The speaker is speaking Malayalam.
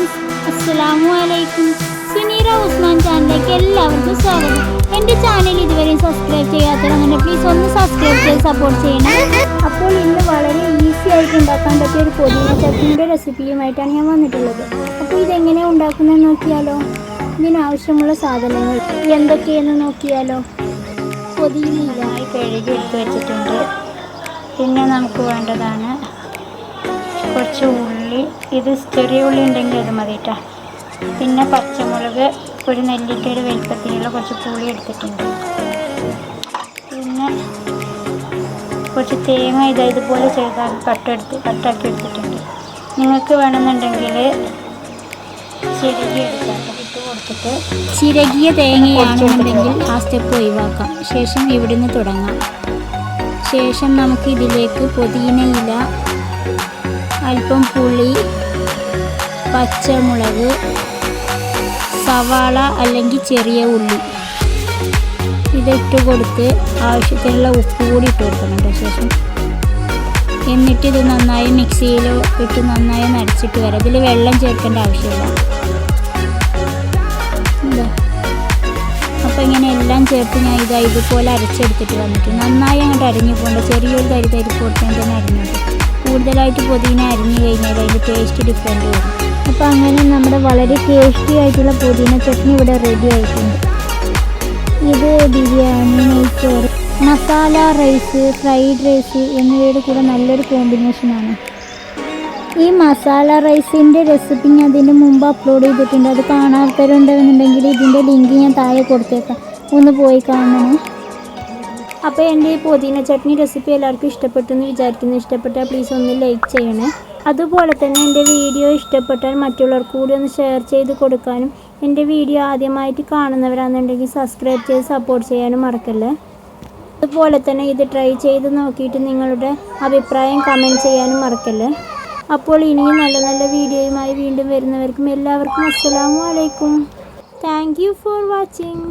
ഫ്രണ്ട്സ്, അസ്സലാമു അലൈക്കും. സുനീറ ഉസ്മാൻ ചാനലിലേക്ക് എല്ലാവർക്കും സ്വാഗതം. എൻ്റെ ചാനൽ ഇതുവരെ സബ്സ്ക്രൈബ് ചെയ്യാത്തവരുണ്ടെങ്കിൽ പ്ലീസ് ഒന്ന് സബ്സ്ക്രൈബ് ചെയ്ത് സപ്പോർട്ട് ചെയ്യണം. അപ്പോൾ ഇന്ന് വളരെ ഈസി ആയിട്ട് ഉണ്ടാക്കാൻ പറ്റിയ ഒരു പുതിന ചട്നിയുടെ റെസിപ്പിയുമായിട്ടാണ് ഞാൻ വന്നിട്ടുള്ളത്. അപ്പോൾ ഇതെങ്ങനെ ഉണ്ടാക്കുന്നതെന്ന് നോക്കിയാലോ. ഇതിനാവശ്യമുള്ള സാധനങ്ങൾ എന്തൊക്കെയെന്ന് നോക്കിയാലോ. പുതിനയായി കഴുകി എടുത്ത് വെച്ചിട്ടുണ്ട്. പിന്നെ നമുക്ക് വേണ്ടതാണ് കുറച്ച് ഉള്ളി. ഇത് ചെറിയ ഉള്ളി ഉണ്ടെങ്കിൽ അത് മതി കേട്ടോ. പിന്നെ പച്ചമുളക്, ഒരു നെല്ലിക്കയുടെ വലിപ്പത്തിലുള്ള കുറച്ച് പുളി എടുത്തിട്ടുണ്ട്. പിന്നെ കുറച്ച് തേങ്ങ ഇതുപോലെ ചെയ്താൽ കട്ടാക്കി എടുത്തിട്ടുണ്ട്. നിങ്ങൾക്ക് വേണമെന്നുണ്ടെങ്കിൽ ചിരകി എടുക്കാം. ഇട്ട് കൊടുത്തിട്ട് ചിരകിയ തേങ്ങയാണെന്നുണ്ടെങ്കിൽ ആ സ്റ്റെപ്പ് ഒഴിവാക്കാം. ശേഷം ഇവിടുന്ന് തുടങ്ങാം. ശേഷം നമുക്ക് ഇതിലേക്ക് പുതിന ഇല, അല്പം പുളി, പച്ചമുളക്, സവാള അല്ലെങ്കിൽ ചെറിയ ഉള്ളി ഇതിട്ട് കൊടുത്ത് ആവശ്യത്തിനുള്ള ഉപ്പ് കൂടി ഇട്ട് കൊടുക്കണം. ശേഷം എന്നിട്ട് ഇത് നന്നായി മിക്സിയിൽ ഇട്ട് നന്നായി നടിച്ചിട്ട് വരാം. ഇതിൽ വെള്ളം ചേർക്കേണ്ട ആവശ്യമില്ല. അപ്പോൾ ഇങ്ങനെ എല്ലാം ചേർത്ത് ഞാൻ ഇതുപോലെ അരച്ചെടുത്തിട്ട് വന്നിട്ട് നന്നായി അങ്ങോട്ട് അരിഞ്ഞു പോകേണ്ട. ചെറിയൊരു തരി പൊട്ടാൻ തന്നെ അരിഞ്ഞിട്ട് കൂടുതലായിട്ട് പുതിന അരിഞ്ഞു കഴിഞ്ഞാൽ അതിൻ്റെ ടേസ്റ്റ് ഡിഫറെൻറ്റ് വരും. അപ്പോൾ അങ്ങനെ നമ്മുടെ വളരെ ടേസ്റ്റി ആയിട്ടുള്ള പുതിന ചട്നി ഇവിടെ റെഡി ആയിട്ടുണ്ട്. ഇത് ബിരിയാണി, നെയ്ച്ചോറ്, മസാല റൈസ്, ഫ്രൈഡ് റൈസ് എന്നിവയുടെ കൂടെ നല്ലൊരു കോമ്പിനേഷനാണ്. ഈ മസാല റൈസിൻ്റെ റെസിപ്പി ഞാൻ അതിന് മുമ്പ് അപ്ലോഡ് ചെയ്തിട്ടുണ്ട്. അത് കാണാത്തവരുണ്ടെന്നുണ്ടെങ്കിൽ ഇതിൻ്റെ ലിങ്ക് ഞാൻ താഴെ കൊടുത്തേക്കാം, ഒന്ന് പോയി കാണണേ. അപ്പോൾ എൻ്റെ ഈ പുതിന ചട്നി റെസിപ്പി എല്ലാവർക്കും ഇഷ്ടപ്പെട്ടെന്ന് വിചാരിക്കുന്നു. ഇഷ്ടപ്പെട്ടാൽ പ്ലീസ് ഒന്ന് ലൈക്ക് ചെയ്യണേ. അതുപോലെ തന്നെ എൻ്റെ വീഡിയോ ഇഷ്ടപ്പെട്ടാൽ മറ്റുള്ളവർക്ക് കൂടി ഒന്ന് ഷെയർ ചെയ്ത് കൊടുക്കാനും, എൻ്റെ വീഡിയോ ആദ്യമായിട്ട് കാണുന്നവരാണെന്നുണ്ടെങ്കിൽ സബ്സ്ക്രൈബ് ചെയ്ത് സപ്പോർട്ട് ചെയ്യാനും മറക്കല്ലേ. അതുപോലെ തന്നെ ഇത് ട്രൈ ചെയ്ത് നോക്കിയിട്ട് നിങ്ങളുടെ അഭിപ്രായം കമൻറ്റ് ചെയ്യാനും മറക്കല്ലേ. അപ്പോൾ ഇനിയും നല്ല നല്ല വീഡിയോയുമായി വീണ്ടും വരുന്നവർക്കും എല്ലാവർക്കും അസ്സലാമു അലൈക്കും. Thank you for watching.